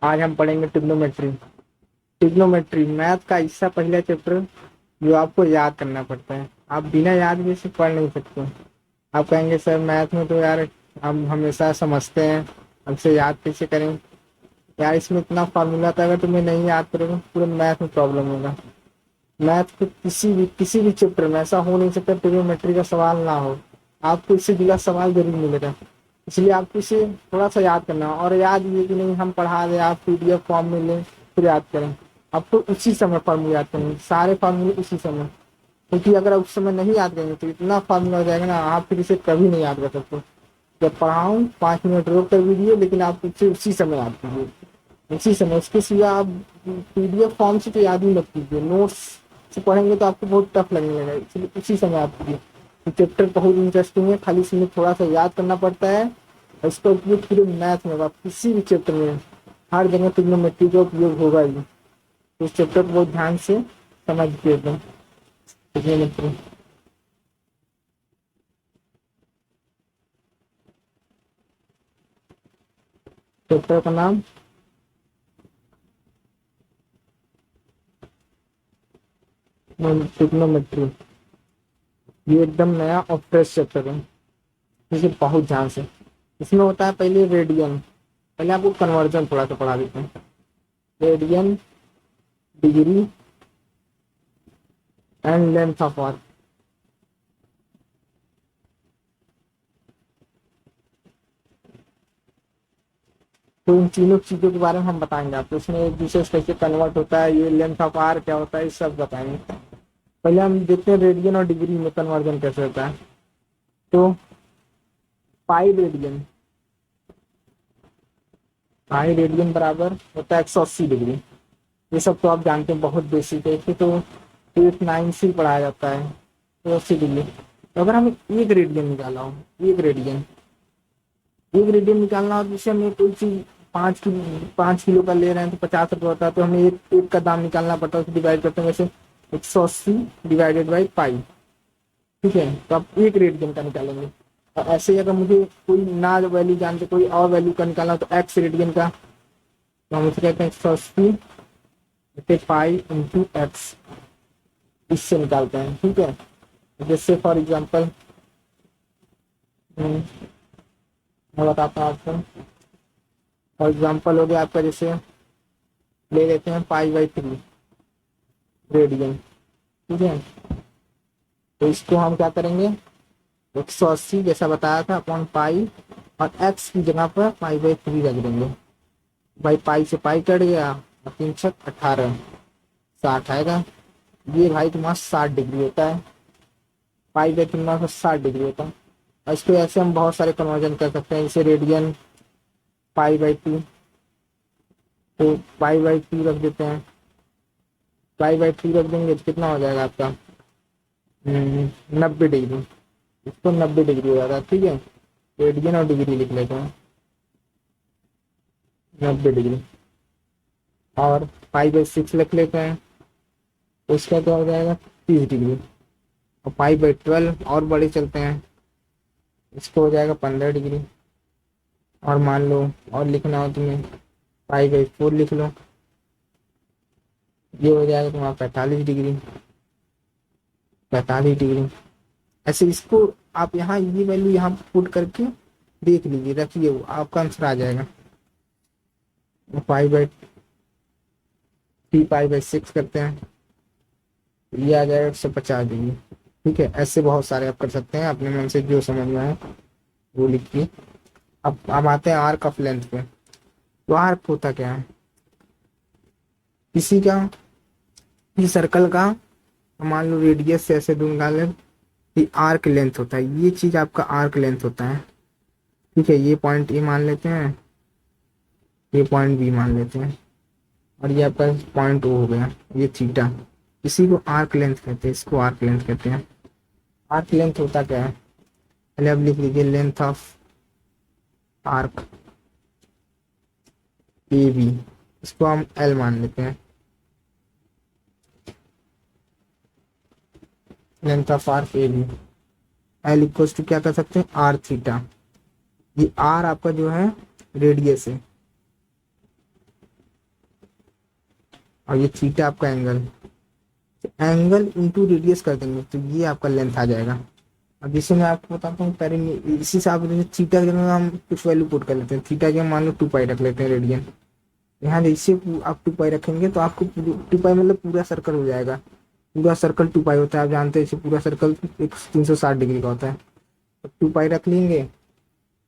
आज हम पढ़ेंगे ट्रिग्नोमेट्री। ट्रिग्नोमेट्री मैथ का इससे पहला चैप्टर जो आपको याद करना पड़ता है। आप बिना याद भी इसे पढ़ नहीं सकते। आप कहेंगे सर मैथ में तो यार हम हमेशा समझते हैं, हमसे याद कैसे करें। यार इसमें इतना फार्मूला था, अगर तुम्हें नहीं याद करोगे पूरे मैथ में प्रॉब्लम होगा। मैथ के किसी भी चैप्टर में ऐसा हो नहीं सकता ट्रिग्नोमेट्री का सवाल ना हो। आपको इससे जुड़ा सवाल जरूर मिलेगा, इसलिए आपको इसे थोड़ा सा याद करना है। और याद ये कि नहीं हम पढ़ा दें, आप पीडीएफ फॉर्म में लें फिर याद करें। आपको उसी समय फार्मूले याद करेंगे, सारे फार्मूले उसी समय। क्योंकि अगर आप उस समय नहीं याद करेंगे तो इतना फार्मूला हो जाएगा ना, आप फिर इसे कभी नहीं याद कर सकते। जब पढ़ाऊँ 5 मिनट रोक कर वीडियो, लेकिन आप उसे उसी समय याद कीजिए, उसी समय। उसके सिवा आप पीडीएफ फॉर्म से तो याद ही मत कीजिए, नोट्स से पढ़ेंगे तो आपको बहुत टफ लगने लगेगा, इसलिए उसी समय याद कीजिए। चैप्टर बहुत इंटरेस्टिंग है, खाली इसमें थोड़ा सा याद करना पड़ता है। और इसका उपयोग पूरे मैथ में, आप किसी भी चैप्टर में हर जगह ट्रिग्नोमेट्री का उपयोग होगा ही। तो इस चैप्टर को बहुत ध्यान से समझिए एकदम। ट्रिग्नोमेट्री चैप्टर का नाम ट्रिग्नोमेट्री। ये एकदम नया और फ्रेश चैप्टर है, इसे बहुत ध्यान से। इसमें होता है पहले रेडियन। पहले आपको कन्वर्जन थोड़ा सा पढ़ा देते हैं। Radian, degree and length of arc. तो इन तीनों चीजों के बारे में हम बताएंगे आपको। इसमें एक दूसरे से कैसे कन्वर्ट होता है, ये लेंथ ऑफ आर्क क्या होता है, ये सब बताएंगे। पहले हम देखते हैं रेडियन और डिग्री में कन्वर्जन कैसे होता है। तो पाई रेडियन, पाई रेडियन बराबर होता है 180 डिग्री। ये सब तो आप जानते हैं, बहुत बेसिक है, इसको तो 8 9 से पढ़ाया जाता है। तो 80 डिग्री। तो अगर हमें एक रेडियन निकाला हो, एक रेडियन निकालना हो, जिससे हमें कोई चीज 5 किलो का ले रहे हैं तो 50 रुपये होता है, तो हमें एक का दाम निकालना पड़ता है, उसको डिवाइड करते हैं वैसे 180 डिवाइडेड बाई पाई। ठीक है, तो आप एक रेडियन का निकालेंगे। और ऐसे ही अगर मुझे कोई ना वैल्यू जानते, कोई और वैल्यू का निकालना हो तो एक्स रेडियन का, तो हम उसे कहते हैं 180 पाई इंटू एक्स, इससे निकालते हैं। ठीक है, जैसे फॉर एग्जाम्पल मैं बताता हूँ आपको। फॉर एग्जाम्पल हो गया आपका, जैसे ले लेते हैं पाई/3 रेडियन। ठीक है, तो इसको हम क्या करेंगे, 180 जैसा बताया था अपॉन पाई, और एक्स की जगह पर पाई/3 रख देंगे। भाई पाई से पाई कट गया, और 3×6 = 18, 60 आएगा। ये भाई तुम्हारा 60 डिग्री होता है। पाई/3 60 डिग्री होता है। और इसको ऐसे हम बहुत सारे कन्वर्जन कर सकते हैं, जैसे रेडियन पाई/2, तो पाई/2 रख देते हैं। पाई/2 रख देंगे तो कितना हो जाएगा आपका 90 डिग्री। इसको 90 डिग्री हो जाता है। ठीक है, रेडियन और डिग्री लिख लेते हैं, 90 डिग्री। और पाई/6 लिख लेते हैं, तो इसका क्या हो जाएगा 30 डिग्री। और पाई/12 और बड़े चलते हैं, इसको हो जाएगा 15 डिग्री। और मान लो और लिखना हो तुम्हें, पाई/4 लिख लो, ये हो जाएगा तुम्हारा 45 डिग्री। 45 डिग्री। ऐसे इसको आप यहाँ ये वैल्यू यहाँ पुट करके देख लीजिए, रखिए, वो आपका आंसर आ जाएगा। पाई/6 करते हैं, तो ये आ जाएगा 150 डिग्री। ठीक है, ऐसे बहुत सारे आप कर सकते हैं, अपने मन से जो समझ में आए वो लिखिए। अब आते हैं आर्क ऑफ लेंथ पे। तो आर्क होता क्या है, किसी का, किसी सर्कल का मान लो रेडियस से ऐसे दूर निकालें, ये आर्क लेंथ होता है। ये चीज आपका आर्क लेंथ होता है। ठीक है, ये पॉइंट ए मान लेते हैं, ये पॉइंट बी मान लेते हैं, और ये आपका पॉइंट ओ हो गया, ये थीटा। इसी को आर्क लेंथ कहते हैं, इसको आर्क लेंथ कहते हैं। आर्क लेंथ होता क्या है, पहले आप लिख लीजिए, length of arc A B, इसको हम एल मान लेते हैं। Length of arc A B, L equal to क्या कर सकते हैं, आर थीटा। ये आर आपका जो है रेडियस है, और ये थीटा आपका एंगल, तो एंगल इंटू रेडियस कर देंगे तो ये आपका लेंथ आ जाएगा। अब जैसे मैं आपको बताता हूँ पहले इसी हिसाब से थीटा के अंदर हम कुछ वैल्यू पुट कर लेते हैं। थीटा की हम मान लो 2 पाई रख लेते हैं रेडियन। यहाँ जैसे आप 2 पाई रखेंगे तो आपको 2 पाई मतलब पूरा सर्कल हो जाएगा। पूरा सर्कल 2 पाई होता है, आप जानते हैं, इसे पूरा सर्कल एक 360 डिग्री का होता है। तो 2 पाई रख लेंगे,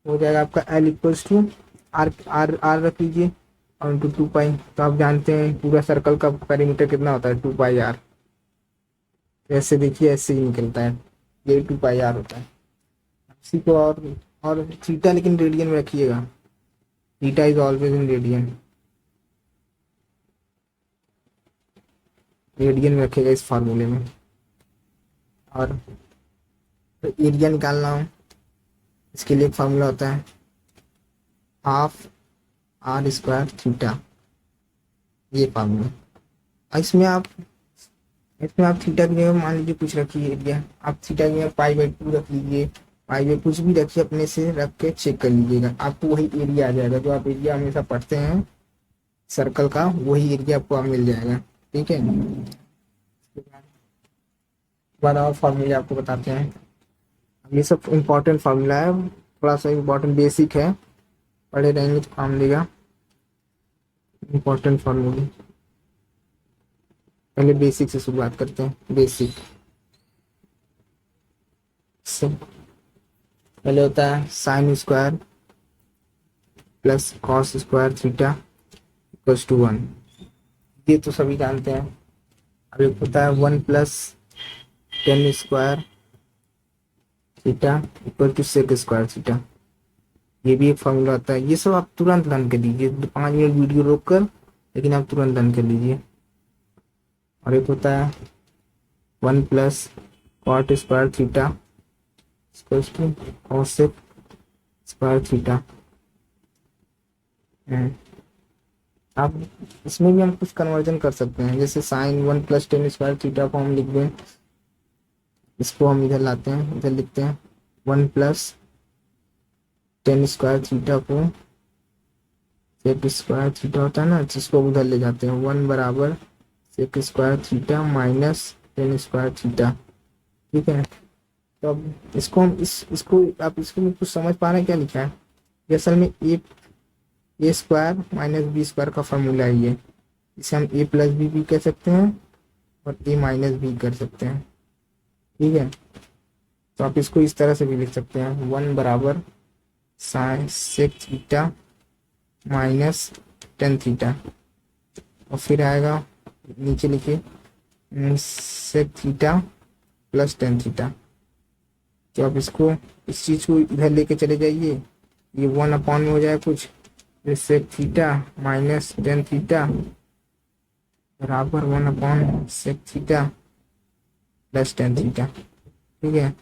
हो जाएगा आपका L equals to R R R रख लीजिए और इंटू 2 पाई। तो आप जानते हैं पूरा सर्कल का पेरीमीटर कितना होता है, 2 पाई आर। ऐसे देखिए ऐसे ही निकलता है, ये 2 पाई आर होता है। इसी को और थीटा लेकिन रेडियन में रखिएगा, theta is always in radian, radian में रखिएगा इस फार्मूले में। और एरिया निकालना हो इसके लिए एक फार्मूला होता है हाफ आर स्क्वायर थीटा, ये फार्मूला। और इसमें आप थीटा की जगह मान लीजिए कुछ रखिए एरिया, आप थीटा की जगह पाई/2 रख लीजिए, पाई/2 कुछ भी रखिए, अपने से रख के चेक कर लीजिएगा, आपको वही एरिया आ जाएगा जो आप एरिया हमेशा पढ़ते हैं सर्कल का, वही एरिया आपको मिल जाएगा। ठीक है, बाद और फार्मूला आपको बताते हैं। ये सब इम्पोर्टेंट फार्मूला है, थोड़ा सा इम्पोर्टेंट बेसिक है, पढ़े रहेंगे तो काम देगा। इम्पोर्टेंट फार्मूले पहले बेसिक से शुरुआत करते हैं। बेसिक से पहले होता है sine square plus cos square theta equals to 1, ये तो सभी जानते हैं। अब एक होता है 1 plus tan square theta equal to sec square theta, ये भी एक फॉर्मूला होता है। ये सब आप तुरंत लर्न कर लीजिए, 5 मिनट वीडियो रोक कर, लेकिन आप तुरंत लर्न कर लीजिए। और एक होता है 1 plus cot square theta equals to cosec square theta. आप इसमें भी हम कुछ कन्वर्जन कर सकते हैं, जैसे sine 1 plus tan square theta को हम लिख दें, इसको हम इधर लाते हैं, इधर लिखते हैं 1 प्लस टेन स्क्वायर थीटा को सेक स्क्वायर थीटा होता है ना, जिसको उधर ले जाते हैं 1 बराबर sec square theta minus tan square theta. ठीक है, तो अब इसको हम इसको आप इसको में कुछ समझ पा रहे हैं क्या लिखा है, ये असल में ए स्क्वायर माइनस बी स्क्वायर का फॉर्मूला है ये, इसे हम ए प्लस बी भी कह सकते हैं और ए माइनस बी कर सकते हैं। ठीक है, तो आप इसको इस तरह से भी लिख सकते हैं 1 बराबर sine sec theta minus tan theta, और फिर आएगा नीचे लिखिए sec theta plus tan theta. तो आप इसको इस चीज को इधर लेके चले जाइए, ये 1 में हो जाए कुछ, sec theta minus tan theta बराबर 1/सेक थीटा प्लस टेन थीटा। ठीक है,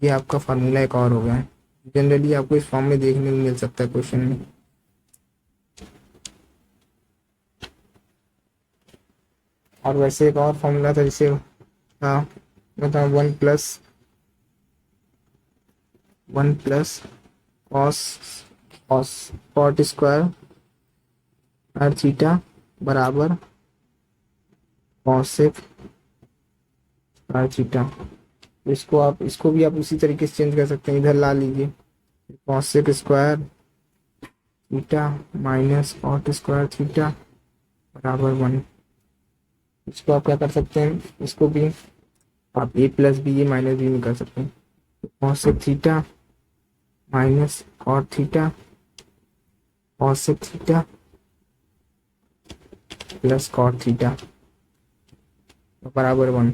ये आपका फार्मूला एक और हो गया है, जनरली आपको इस फॉर्म में देखने को मिल सकता है क्वेश्चन में। और वैसे एक और फॉर्मूला था जैसे मतलब 1 plus cos cot square theta बराबर कॉसेक स्क्वायर थीटा। इसको भी आप उसी तरीके से चेंज कर सकते हैं, इधर ला लीजिए cosec square theta minus cot square theta बराबर 1। इसको आप क्या कर सकते हैं, इसको भी आप A plus B A minus B में कर सकते हैं, cosec theta minus cot theta cosec theta plus cot theta बराबर 1।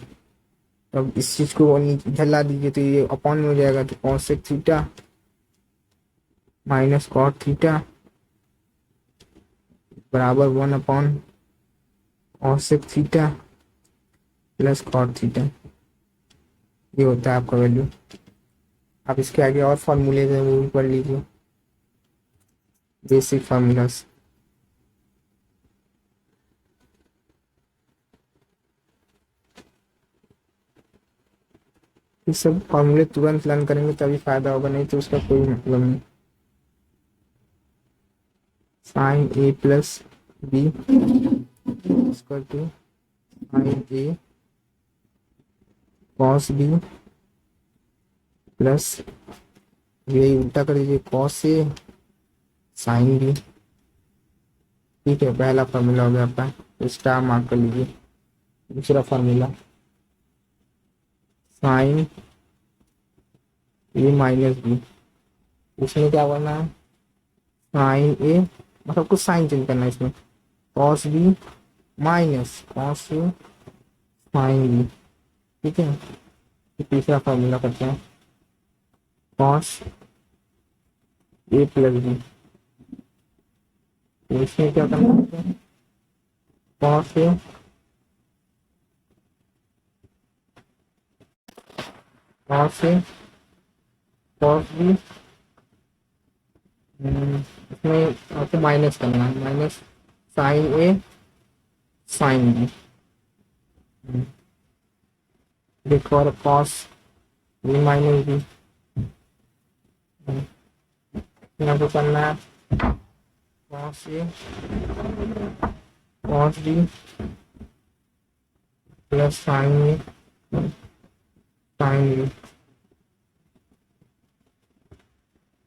तब इस चीज को इधर ला दीजिए तो ये अपॉन में हो जाएगा, तो cosec theta minus cot theta बराबर 1/कॉसेक थीटा प्लस कॉट थीटा, ये होता है आपका वैल्यू। आप इसके आगे और फॉर्मूले हैं वो भी पढ़ लीजिए, बेसिक फार्मूलास। ये सब फॉर्मूले तुरंत लर्न करेंगे तभी फायदा होगा, नहीं तो उसका कोई मतलब नहीं। Sine A plus B equal to sine A cos B plus यही उल्टा कर दीजिए कॉस ए साइन बी। ठीक है, पहला फॉर्मूला हो गया आपका, स्टार मार्क कर लीजिए। दूसरा formula sine A minus B, इसमें क्या करना है साइन ए, मतलब कुछ साइन चेंज करना है इसमें, cos B minus cos A sine B. ठीक है, तीसरा फॉर्मूला करते हैं कॉस ए प्लस बी, तो इसमें क्या करना है कॉस ए कॉस बी, इसमें आपको माइनस करना है minus sign A sine B. देखो और कॉस बी माइनस बी, यहाँ पे करना है cos A cos B plus sign A sine B.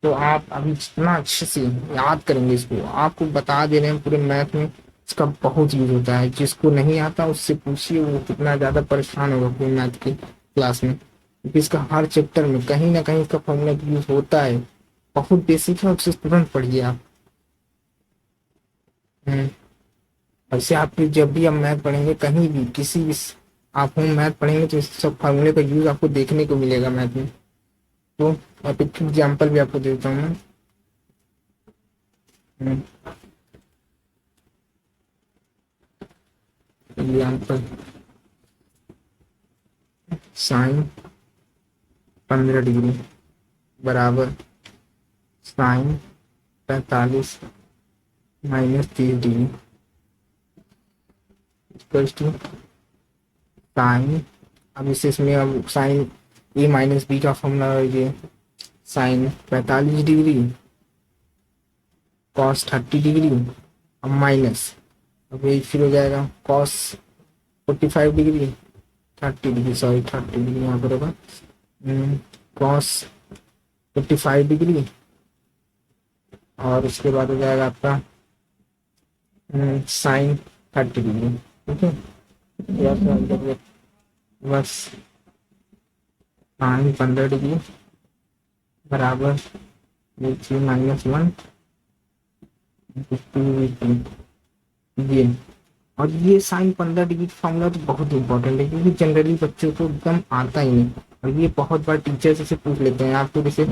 तो आप अभी जितना अच्छे से याद करेंगे इसको, आपको बता दे रहे हैं पूरे मैथ में इसका बहुत यूज होता है। जिसको नहीं आता उससे पूछिए, वो कितना ज्यादा परेशान होगा पूरे मैथ की क्लास में, क्योंकि इसका हर चैप्टर में कहीं ना कहीं इसका फॉर्मूला यूज होता है। बहुत बेसिक है, उससे तुरंत पढ़िए आप। ऐसे आप जब भी हम मैथ पढ़ेंगे कहीं भी किसी भी आप होम मैथ पढ़ेंगे तो इस सब फार्मूले का यूज आपको देखने को मिलेगा मैथ में। तो आप एक एग्जाम्पल भी आपको देता हूँ मैं। एग्जाम्पल साइन 15 डिग्री बराबर sine 45 minus 30 degree equals to sine, अब इसे इसमें अब साइन ए माइनस बी का फॉर्मूला ये साइन 45 डिग्री कॉस 30 डिग्री अब माइनस, अब ये फिर हो जाएगा cos 45 degree 30 degree, sorry 30 degree यहाँ पर होगा, कॉस 45 डिग्री और उसके बाद हो जाएगा आपका साइन 30 डिग्री। ठीक है, बस साइन 15 डिग्री बराबर -1 ये, और ये साइन 15 डिग्री का फॉर्मूला तो बहुत इंपॉर्टेंट है क्योंकि जनरली बच्चों को एकदम आता ही नहीं, और ये बहुत बार टीचर से पूछ लेते हैं। आपको जैसे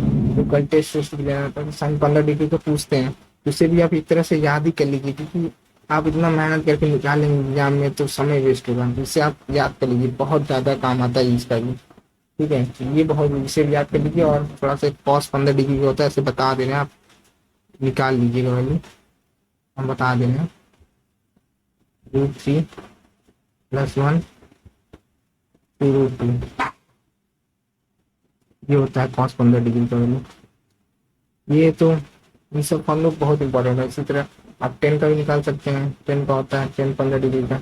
कल टेस्ट लेना था तो साइन 15 डिग्री का पूछते हैं, उसे भी आप एक तरह से याद ही कर लीजिए, क्योंकि आप इतना मेहनत करके निकालेंगे एग्जाम में तो समय वेस्ट होगा। इससे आप याद कर लीजिए, बहुत ज्यादा काम आता है इसका भी। ठीक है, तो ये बहुत इसे भी याद कर लीजिए, और थोड़ा सा कॉस 15 डिग्री का होता है, ऐसे बता दे रहे हैं आप, निकाल लीजिएगा वही हम बता दे रहे हैं √3 + 1 2√2, ये होता है कॉस 15 डिग्री का वैल्यू। ये तो ये सब हम लोग बहुत इंपॉर्टेंट है। इसी तरह आप 10 का भी निकाल सकते हैं, 10 का होता है 10 15 डिग्री का।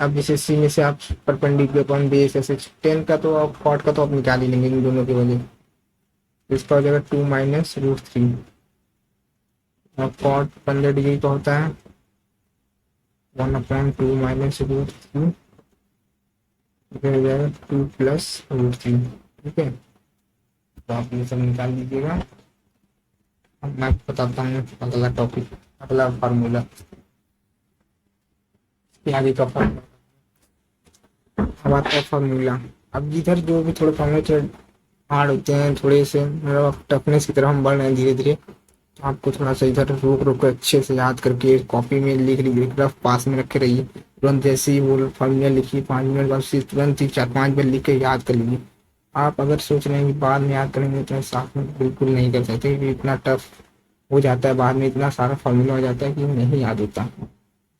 अब जैसे सी में से आप परपेंडिकुलर अपॉन बेस ऐसे 10 का तो आप कॉट का तो आप निकाल ही लेंगे इन दोनों की वजह, इसका हो जाएगा 2 - √3 और कॉट 15 डिग्री का होता है 1/2 - √3, इधर हो जाएगा 2 + √3। ठीक है, तो आप ये सब निकाल लीजिएगा। अब मैं बताता हूँ अगला टॉपिक, अगला फार्मूला, आगे का फार्मूला। अब आता है फार्मूला। अब इधर जो भी थोड़े फार्मूले हार्ड होते हैं, थोड़े से मतलब टफनेस की तरफ हम बढ़ रहे हैं धीरे धीरे, तो आपको थोड़ा सा इधर रोक रोक कर अच्छे से याद करके कॉपी में लिख लीजिए, रफ पास में रखे रहिए। तुरंत जैसे ही वो फार्मूला लिखिए 5 मिनट बाद फिर तुरंत ही 4-5 बार लिख के याद कर लीजिए। आप अगर सोच रहे हैं कि बाद में याद करेंगे तो साथ में बिल्कुल नहीं कर सकते, क्योंकि इतना टफ हो जाता है, बाद में इतना सारा फार्मूला हो जाता है कि नहीं याद होता,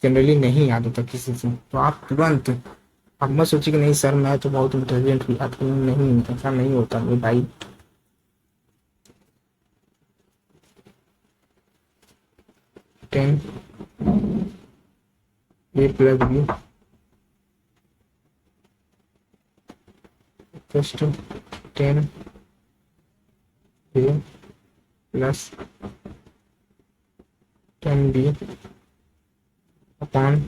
जनरली नहीं याद होता किसी से। तो आप तुरंत, आप मत सोचिए कि नहीं सर मैं तो बहुत इंटेलिजेंट हूँ, याद नहीं, ऐसा नहीं होता मेरे भाई। Tan A plus B equals to 10 A plus 10 B upon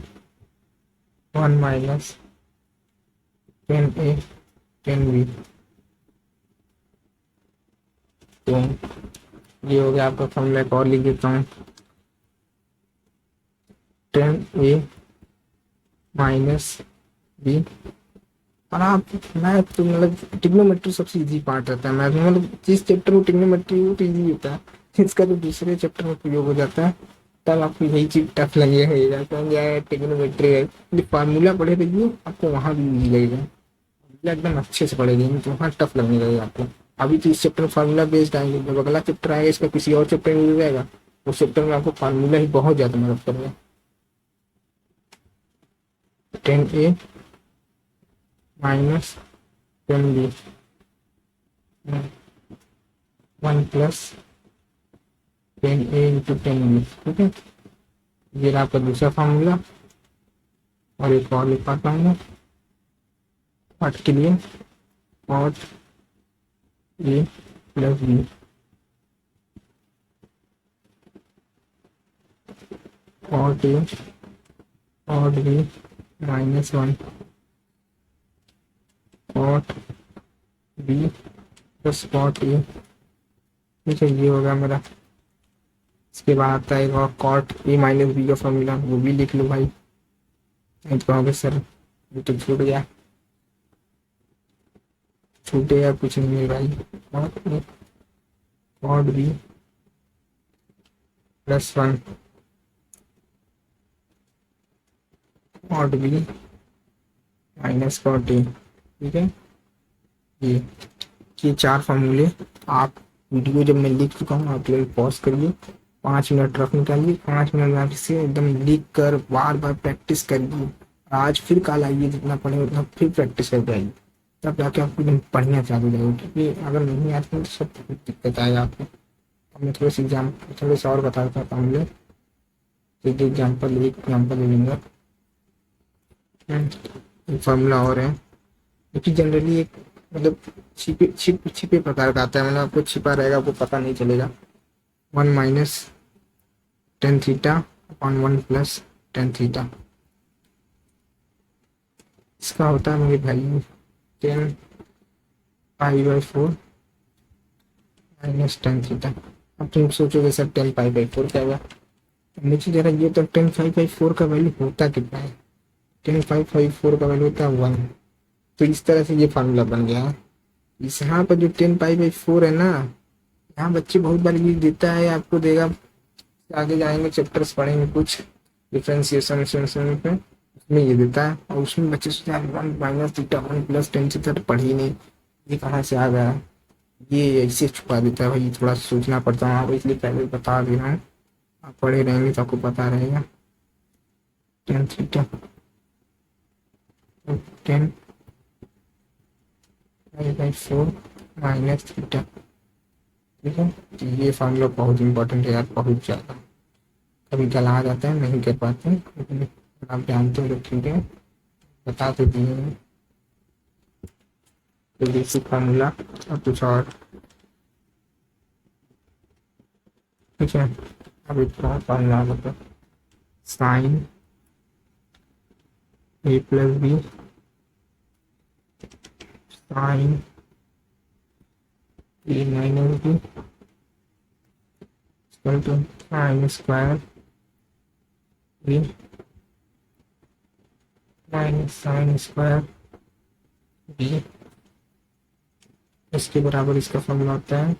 1 minus 10 A 10 B. तो ये हो गया आपका फॉर्मूला। एक और लिख देता हूँ, 10 ए माइनस बी। और आप मैथ तो मतलब ट्रिग्नोमेट्री सबसे इजी पार्ट रहता है मैथ में, मतलब जिस चैप्टर में ट्रिग्नोमेट्री वो तो इजी होता है, इसका तो दूसरे चैप्टर में प्रयोग हो जाता है, तब आपको यही चीज टफ लगेगा। ट्रिग्नोमेट्री है, फार्मूला पढ़े रहिए, आपको वहां भी इजी लगेगा, एकदम अच्छे से पढ़ेंगे तो वहाँ टफ लगने लगेगा आपको। अभी तो इस चैप्टर में फार्मूला बेस्ड आएंगे, जब अगला चैप्टर आएगा इसका किसी और चैप्टर में मिल जाएगा, उस चैप्टर में आपको फार्मूला ही बहुत ज्यादा मदद करेगा। 10 ए माइनस 10 बी 1 प्लस 10 ए इंटू 10 बी। ठीक है, ये रहा आपका दूसरा फार्मूला। और एक और लिख पाता हूँ पार्ट के लिए, और ए प्लस बी और ए और B -1 cot B plus cot A. ठीक है, ये होगा मेरा। इसके बाद आता है एक और कॉट ए माइनस बी का फॉर्मूला, वो भी लिख लो भाई। नहीं तो कहोगे सर ये तो छूट गया, छूटेगा कुछ नहीं भाई। Cot B +1 cot B minus cot A. ठीक है, ये 4 फार्मूले आप वीडियो जब मैं लिख चुका हूँ आप लोग पॉज करिए, 5 मिनट रफ निकालिए, 5 मिनट में से एकदम लिख कर बार बार प्रैक्टिस करिए। आज फिर कल आइए, जितना पढ़े उतना फिर प्रैक्टिस करके आइए, तब जाके आपको एकदम बढ़िया चालू जाएगा। क्योंकि अगर नहीं आती तो सब दिक्कत आएगा आपको। अब मैं थोड़े से और बता देता हूँ। एक एग्जाम्पल ले लूँगा। फार्मूला और है, क्योंकि जनरली एक मतलब छिपे प्रकार का आता है, मतलब आपको छिपा रहेगा, आपको पता नहीं चलेगा। 1 minus tan theta upon 1 plus tan theta. इसका होता है मेरी वैल्यू 10π/4 माइनस टेन थीटा। अब तुम सोचोगे सर 10π/4 क्या होगा, नीचे जरा ये तो 10π/4 का वैल्यू होता कितना है। 10π/4 का वैल्यू होता है 1। तो इस तरह से ये फार्मूला बन गया है। इस यहाँ पर जो 10π/4 है ना, यहाँ बच्चे बहुत बार ये देता है, आपको देगा, आगे जाएंगे चैप्टर्स पढ़ेंगे कुछ डिफरेंशिएशन पे, उसमें ये देता है। और उसमें बच्चे सोचते हैं 1 minus theta 1 plus tan theta, तो पढ़ ही नहीं, ये कहाँ से आ गया, ये ऐसे छुपा देता है भाई। थोड़ा सोचना पड़ता है, आप इसलिए पहले बता दे रहा हूँ, आप पढ़े रहेंगे तो आपको पता रहेगा। 10 थीटा 10π/4 माइनस थीटा। ठीक है, तो ये फार्मूला बहुत इंपॉर्टेंट है यार, बहुत ज़्यादा। कभी गला जाता है, नहीं कर पाते, लेकिन आप जानते हो तो ठीक है, बता तो दिए हैं। तो बेसिक फार्मूला और कुछ और। ठीक है, अब इतना फार्मूला मतलब sine A plus B sine A minus B sine square B minus sine square B. इसके बराबर इसका फॉर्मूला होता है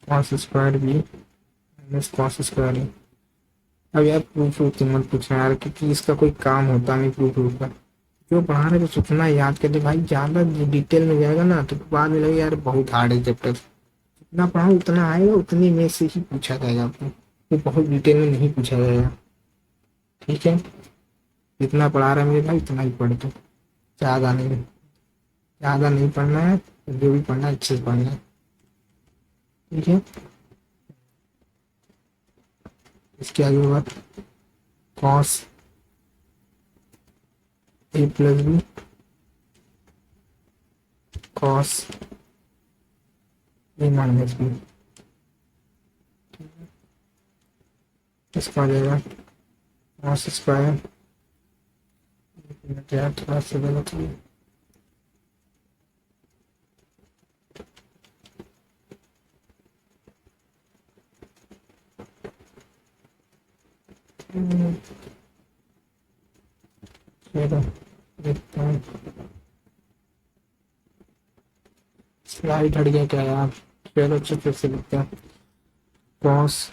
cos square B minus cos square A. अब यार प्रूफ मत पूछना यार, क्योंकि इसका कोई काम होता नहीं प्रूफ का। जो पढ़ा रहे तो उतना याद कर ले भाई, ज्यादा डिटेल में जाएगा ना तो बाद में लगे यार बहुत हार्ड है चैप्टर। जितना पढ़ा उतना आएगा, उतनी में से ही पूछा जाएगा आपको, तो बहुत डिटेल में नहीं पूछा जाएगा। ठीक है, जितना पढ़ा रहा है मेरे भाई उतना ही पढ़ दो, ज्यादा नहीं पढ़ना है, जो भी पढ़ना है अच्छे से पढ़ना है। ठीक है, इसके आगे होगा cos A plus B cos A minus B, इसका आ जाएगा कॉस स्क्वायर, थोड़ा सा गलत है, चलो देखते हैं। स्लाइड हट गया क्या यार, चलो अच्छे फिर से लिखते हैं। Cos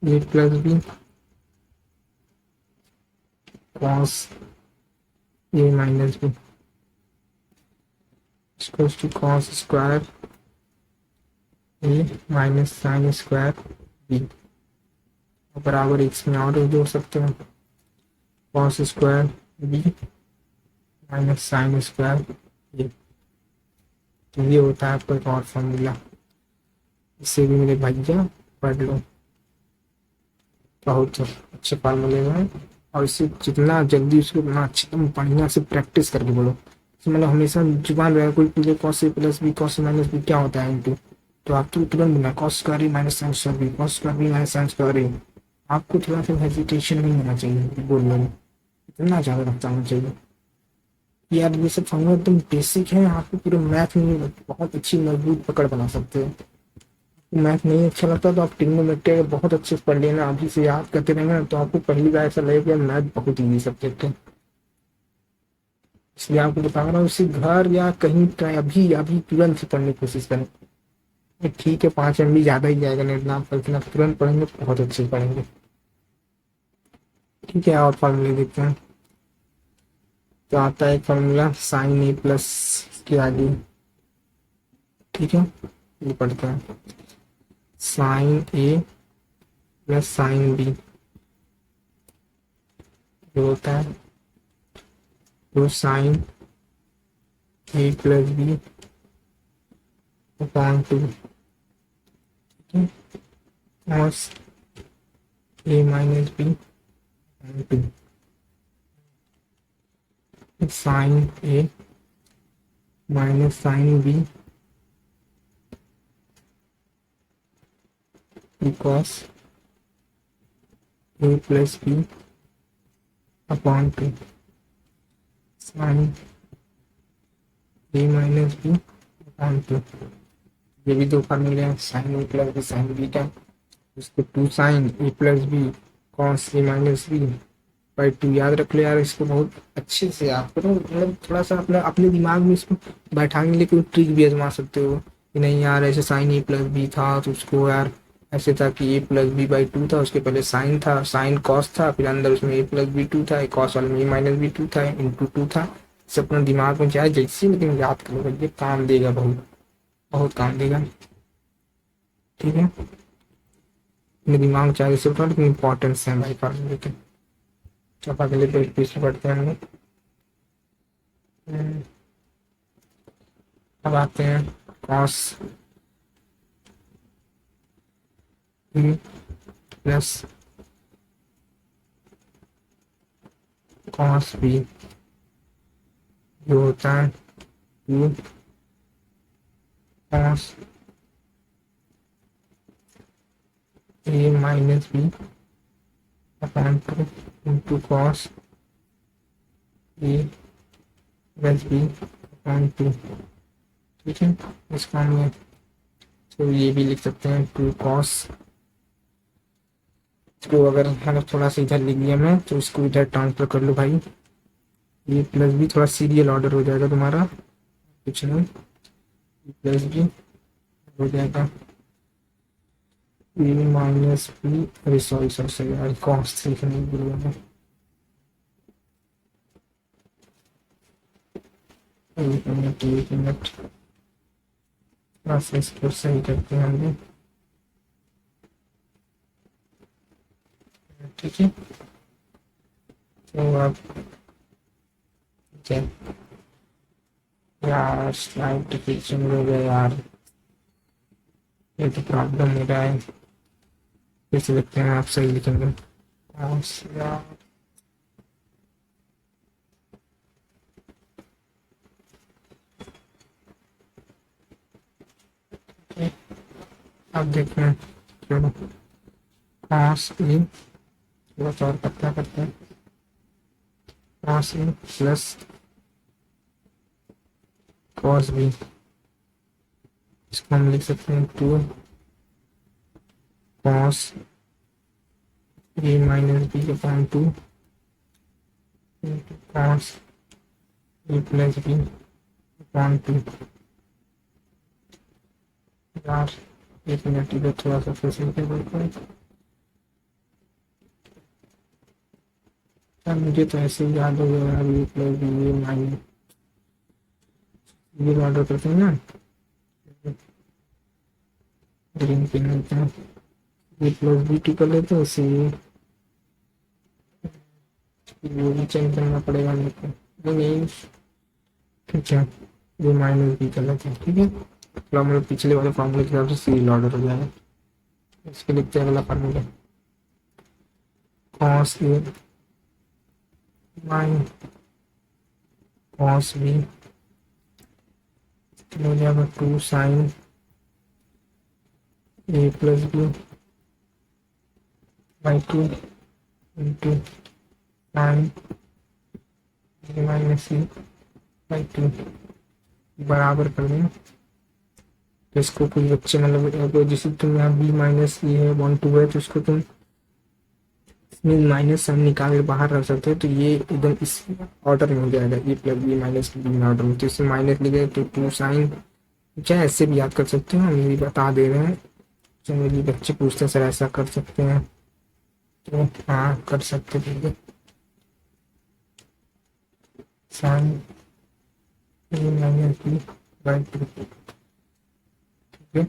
A plus B cos A minus B equals to cos square A minus sine square B, बराबर इसमें और जोड़ सकते हैं, cos square B minus sine square A. तो ये होता है आपका एक और फॉर्मूला, इससे भी मेरे भैया पढ़ लो, बहुत अच्छे फार्मूले हैं। और इसे जितना जल्दी उसको उतना अच्छे तुम बढ़िया से प्रैक्टिस करके बोलो, मतलब हमेशा जुबान रहेगा कोई पूछे cos A plus B cos A minus B क्या होता है इनटू, तो आप तो तुरंत बोलना cos square A minus sine square B, cos square B minus sine square A. आपको थोड़ा सा हेजिटेशन नहीं होना चाहिए बोलने में, इतना ज़्यादा रखता होना चाहिए यार। ये सब फॉर्मूला एकदम बेसिक है, आपको पूरे मैथ में बहुत अच्छी मजबूत पकड़ बना सकते हो। मैथ नहीं अच्छा लगता तो आप ट्रिग्नोमेट्री अगर बहुत अच्छे से पढ़ लेना, अभी से याद करते रहेंगे ना, तो आपको पहली बार ऐसा लगेगा मैथ बहुत ईजी सब्जेक्ट है। इसलिए आपको बता रहा हूँ, इसे घर या कहीं ट्राई अभी अभी तुरंत से पढ़ने की कोशिश करें। ठीक है 5 MB ज़्यादा ही जाएगा नेट नाम पर, लेकिन आप तुरंत पढ़ेंगे तो बहुत अच्छे से पढ़ेंगे। ठीक है और फार्मूले देखते हैं। तो आता है फार्मूला साइन ए प्लस के आगे, ठीक है ये पढ़ते हैं, sine A plus sine B जो होता है तो sine A plus B upon 2 cos A minus B upon 2 sine A minus sine B cos A plus B upon 2 sine A minus B upon 2। ये भी दो फार्मूले हैं, sine A plus B sine B का, उसको 2 sine A plus B cos A minus B by 2 याद रख लो यार। इसको बहुत अच्छे से याद करो, मतलब थोड़ा सा अपने अपने दिमाग में इसको बैठाने के लिए कोई ट्रिक भी आजमा सकते हो कि नहीं यार ऐसे साइन ए प्लस बी था तो उसको यार ऐसे था कि ए प्लस बी बाई 2 था, उसके पहले साइन था, साइन कॉस था, फिर अंदर उसमें ए प्लस बी 2 था, कॉस वाले में ए माइनस बी 2 था इंटू 2 था। इसे अपने दिमाग में चाहे जैसे लेकिन याद करो, ये काम देगा, बहुत बहुत काम देगा। ठीक है अपने दिमाग में चाहे जैसे उठा, लेकिन इंपॉर्टेंस है भाई फार्मूले के। अब अगले पेज पीछे पढ़ते हैं हम लोग। अब आते हैं cos A plus cos B जो होता है 2 cos A minus B upon 2 into cos A plus B upon 2। ठीक है इसका हम तो ये भी लिख सकते हैं 2 कॉस, तो अगर हम थोड़ा सा इधर लिख दिया मैं तो इसको इधर ट्रांसफर कर लो भाई, ये प्लस बी थोड़ा सीरियल ऑर्डर हो जाएगा तुम्हारा, कुछ नहीं प्लस बी हो जाएगा ए माइनस बी, अरे सॉरी सॉरी सॉरी यार कॉस लिखने भूल गया मैं, एक मिनट प्रोसेस को सही करते हैं हम लोग। ठीक है तो अब यार स्लाइड डिफिक्शन हो गया यार, ये तो प्रॉब्लम हो रहा है, फिर से देखते हैं आप सही लिखेंगे। अब देखते हैं, चलो cos ए, थोड़ा सा और पतला करते हैं, cos A plus cos B, इसको हम लिख सकते हैं 2 cos A minus B upon 2 cos A plus B upon 2। यार एक मिनट, इधर थोड़ा सा फिर से क्या बोलते हैं यार, मुझे तो ऐसे ही याद हो गया यार, ए प्लस बी ए माइनस, ये ऑर्डर करते हैं ना, ग्रीन पेन लेते हैं, ए प्लस बी टू कर लेते हैं, इसे वो भी चेंज करना पड़ेगा मेरे को, नहीं ठीक है, ये माइनस बी कर लेते हैं, ठीक है, तो हम लोग पिछले वाले फॉर्मूले के हिसाब से सीरीज ऑर्डर हो जाएगा। इसके लिखते हैं अगला formula, cos A minus cos B हो जाएगा 2 sin A plus B by 2 into sin A minus C by 2 बराबर कर दें। तो इसको कुछ बच्चे मतलब जैसे तुम यहाँ बी माइनस ए है 1 2 है, तो इसको तुम माइनस साइन निकाल के बाहर रख सकते हो, तो ये एकदम इस ऑर्डर में हो जाएगा, A plus B minus B order में, तो इसमें माइनस लिखे तो 2 साइन, चाहे ऐसे भी याद कर सकते हो, हम ये बता दे रहे हैं, तो मेरे बच्चे पूछते हैं सर ऐसा कर सकते हैं, तो हाँ कर सकते थे, sine A minus B by 2, ठीक है।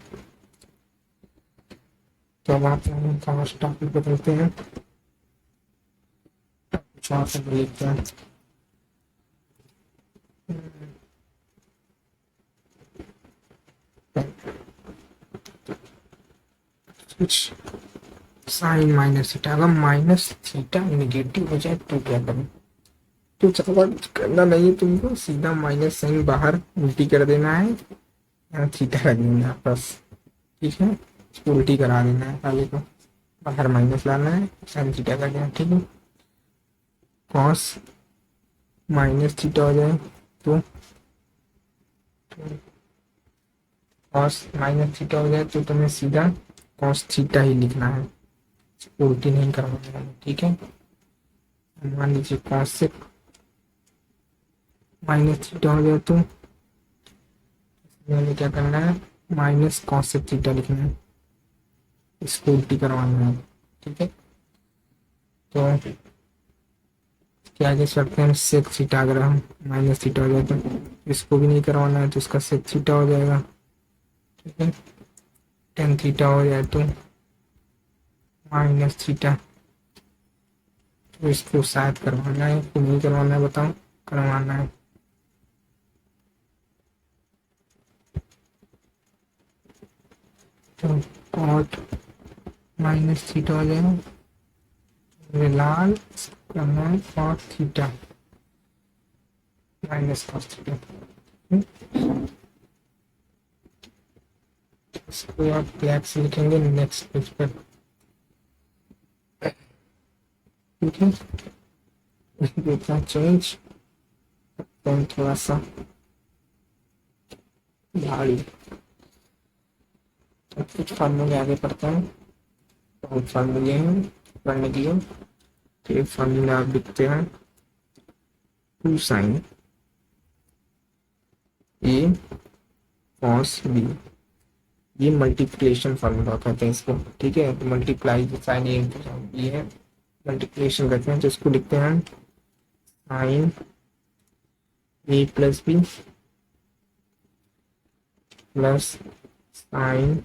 तो अब आप फर्स्ट टॉपिक बदलते हैं, कुछ और सब लिखते हैं, कुछ साइन माइनस थीटा, अगर माइनस थीटा निगेटिव हो जाए तो क्या करें, तो ज़्यादा कुछ करना नहीं है तुमको, सीधा माइनस साइन बाहर उल्टी कर देना है, यहाँ थीटा रख देना है बस, ठीक है, इसको उल्टी करा देना है, पहले को बाहर माइनस लाना है, साइन थीटा का क्या, ठीक है, कॉस माइनस थीटा हो जाए तो कॉस माइनस थीटा हो जाए तो तुम्हें सीधा कॉस थीटा ही लिखना है, उल्टी नहीं करवाना है, ठीक है। मान लीजिए कॉस से माइनस थीटा हो जाए तो हमें क्या करना है, माइनस कॉस से थीटा लिखना है, इसको उल्टी करवाना है, ठीक है। तो क्या आगे चलते हैं, सेक थीटा, अगर हम माइनस थीटा हो जाए तो इसको भी नहीं करवाना है, तो इसका सेक थीटा हो जाएगा, ठीक है। टेन थीटा हो जाए तो माइनस थीटा, तो इसको शायद करवाना है कि नहीं करवाना है, बताओ, करवाना है, तो कॉट माइनस थीटा हो जाएगा, लाल करना है cot theta minus cos theta, इसको आप ब्लैक से लिखेंगे नेक्स्ट पेज पर, ठीक है। देखना चेंज थोड़ा सा भारी, तो कुछ फार्मूले आगे पढ़ता हूँ, बहुत फार्मूले हैं पढ़ने के लिए, तो एक फार्मूला आप लिखते हैं 2 साइन ए कॉस बी, ये मल्टीप्लिकेशन फार्मूला कहते हैं इसको, ठीक है, तो मल्टीप्लाई साइन ए इंटू साइन बी है, मल्टीप्लिकेशन करते हैं, तो इसको लिखते हैं sine A plus B plus sign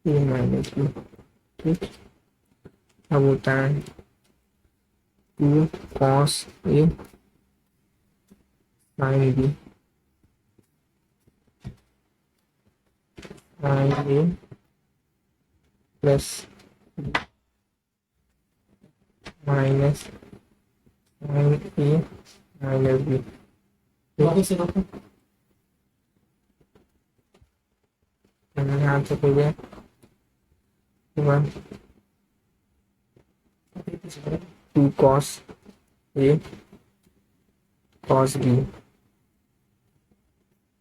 A minus B, ठीक। अब होता है 2 cos A sine B sine A plus minus sign A minus B, यहाँ तक हो गया। वन 2 cos ए cos बी,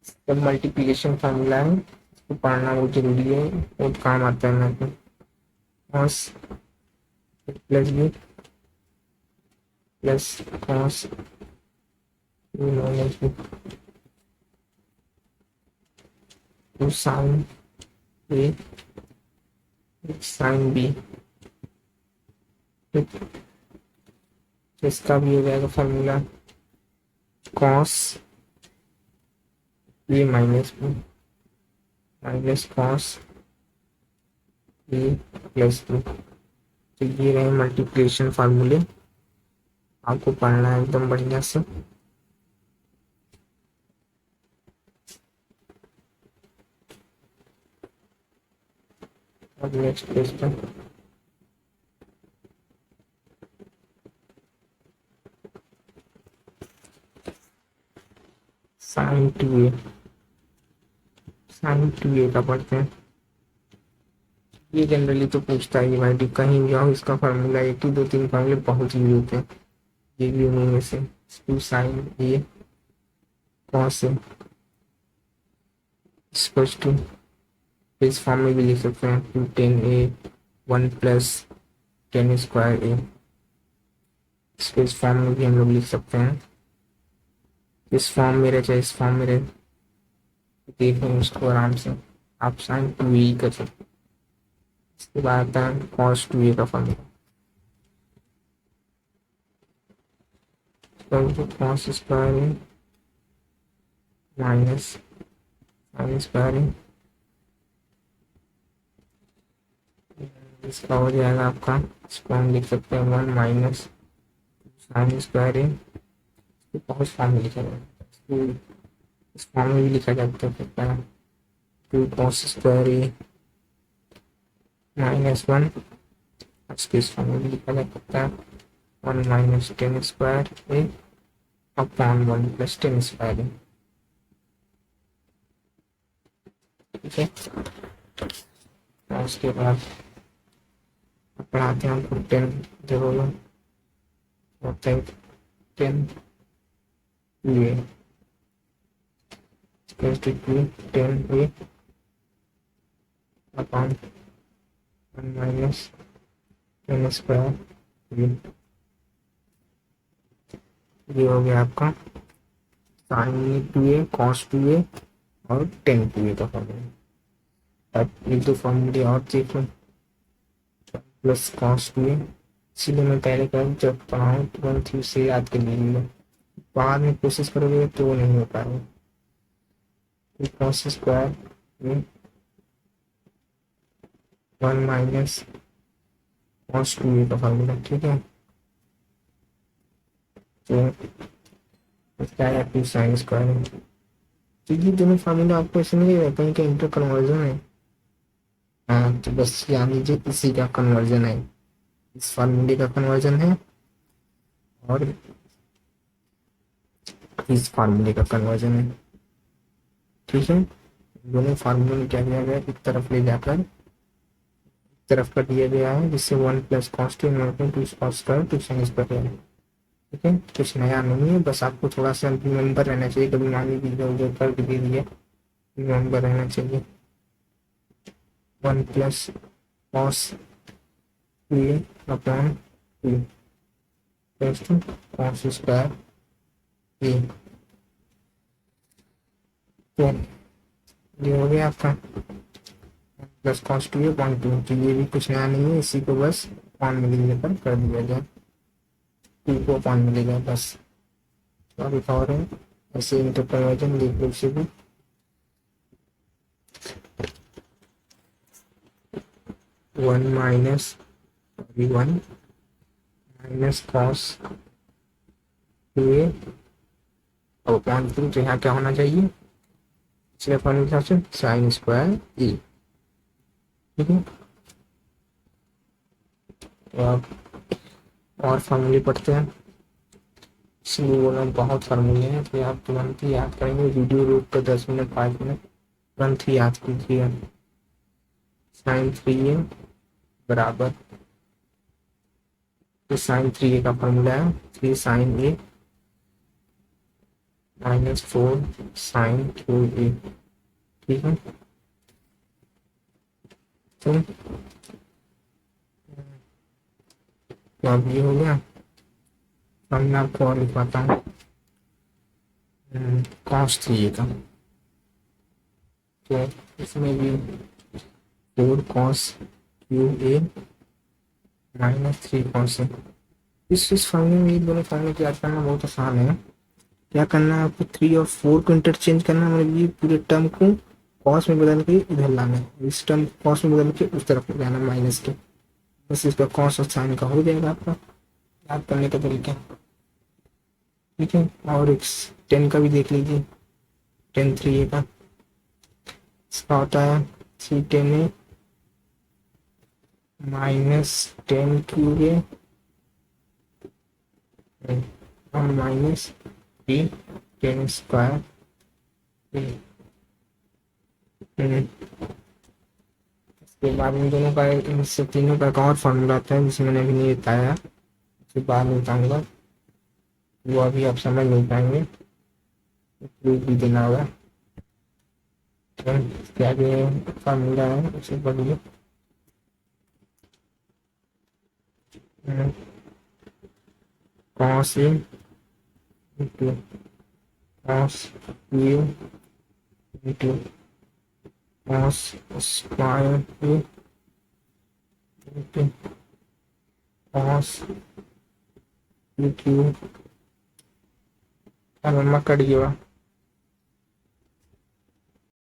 सब मल्टीप्लिकेशन फार्मूला है, इसको पढ़ना बहुत जरूरी है, बहुत काम आता है ना। cos plus B plus cos B minus B, two sine A sine B, इसका भी हो जाएगा formula cos A minus B minus cos A plus B. तो ये रहे मल्टीप्लिकेशन फार्मूले, आपको पढ़ना है एकदम बढ़िया से। अब नेक्स्ट पेज पे साइन टू ए का पढ़ते हैं। ये जनरली तो पूछता है भाई, कहीं भी आओ इसका फार्मूला 1 2 3 फार्मूले बहुत यूज होते हैं, ये भी उन्हीं में से। Two sine A cos A two, इस फॉर्म में भी लिख सकते हैं, टू 10a 1 प्लस 10 स्क्वायर ए, इसको इस फॉर्म में भी हम लोग लिख सकते हैं। इस फॉर्म में रहे चाहे इस फॉर्म में रहे, देखें उसको आराम से आप साइन टू ए कर सकते हैं। इसके बाद आता है कॉस टू ए का formula, cos square A minus sine square ए, इसका हो जाएगा आपका, इसको हम लिख सकते हैं 1 माइनस साइन स्क्वायर ए, बहुत फॉर्म में लिखा जाएगा, इस फॉर्म में भी लिखा जा सकता है, 2 cos स्क्वायर ए माइनस 1, इस फॉर्म में भी लिखा जा सकता है 1 माइनस 10 स्क्वायर ए अपॉन 1 प्लस 10 स्क्वायर ए। ठीक है, और उसके बाद पढ़ाते हैं हमको 10 देखो होता है 10 A plus 10 A upon 1 minus 10 square ए। ये हो गया आपका sign to A cos two ए और टेन टू ए का फॉर्मूला। अब ये दो फॉर्मूले और देखो, प्लस कॉस टू ए, इसीलिए मैं पहले कहा जब पढ़ाऊँ तुरंत ही उसे याद कर लीजिएगा, बाद में कोशिश करोगे तो वो नहीं हो पाएगा। Cos square 1 minus cos two A का फॉर्मूला। ठीक है, तो इसका आया 2 साइन स्क्वायर। तो ये दोनों फार्मूला आपको ऐसे नहीं रहता है कि इंटर कन्वर्जन है, हाँ तो बस जान लीजिए इसी का कन्वर्जन है, इस फार्मूले का कन्वर्जन है और इस फार्मूले का कन्वर्जन है। ठीक है, दोनों फार्मूले में क्या किया गया, एक तरफ ले जाकर एक तरफ कर दिया गया है, जिससे 1 plus cos two 2 cos square 2 sine square है। ठीक है, कुछ नया नहीं है, बस आपको थोड़ा सा रिमेम्बर रहना चाहिए, कभी मान लीजिए इधर उधर कर दे दिया, रिमेम्बर रहना चाहिए। 1 plus cos two A upon 2 plus 2 cos square A. तो ये हो गया आपका plus cos two A upon 2, तो ये भी कुछ नया नहीं है, इसी को बस अपॉन में लेकर कर दिया जाए, 2 को अपॉन मिलेगा बस। और एक और है ऐसे इंटर कन्वर्जन, देख लो इसे भी, one minus 1 minus cos two A upon 2, तो यहाँ क्या होना चाहिए, पिछले फॉर्मूला से साइन स्क्वायर ए। ठीक है, तो आप और फार्मूले पढ़ते हैं, इसलिए बोला बहुत फार्मूले हैं, तो आप तुरंत ही याद करेंगे, वीडियो रोक कर 10 मिनट 5 मिनट तुरंत ही याद कीजिए। साइन 3 ए बराबर, तो साइन 3a का फॉर्मूला है 3 sin a -4 sin 2a। ठीक है, तो अब ये हो गया। अब मैं आपको और लिखवाता हूँ cos 3a का। तो इसमें भी 4 cos 3a -3 cos a। इस फॉर्मूले में ये दोनों फॉर्मूले को याद करना बहुत आसान है। क्या करना है आपको, 3 और 4 को इंटरचेंज करना है, मतलब ये पूरे टर्म को कॉस में बदल के इधर लाना है, इस टर्म कॉस में बदल के उस तरफ ले जाना माइनस के। बस इसका कॉस और साइन का हो जाएगा आपका याद करने का तरीका। ठीक है, और एक 10 का भी देख लीजिए, 10 3a का। इसका होता है 3 10a -10 3a और -3 10 स्क्वायर। इसके बाद इन दोनों का, इनसे तीनों का एक और फॉर्मूला आता है जिसे मैंने अभी नहीं बताया, उसके बाद में बताऊंगा, वो अभी आप समझ नहीं पाएंगे, प्रूफ भी देना होगा। तो इसके आगे फॉर्मूला है उसे पढ़िए। Cos A into cos A into cos square A into cos Q. अब मम्मा कट गया।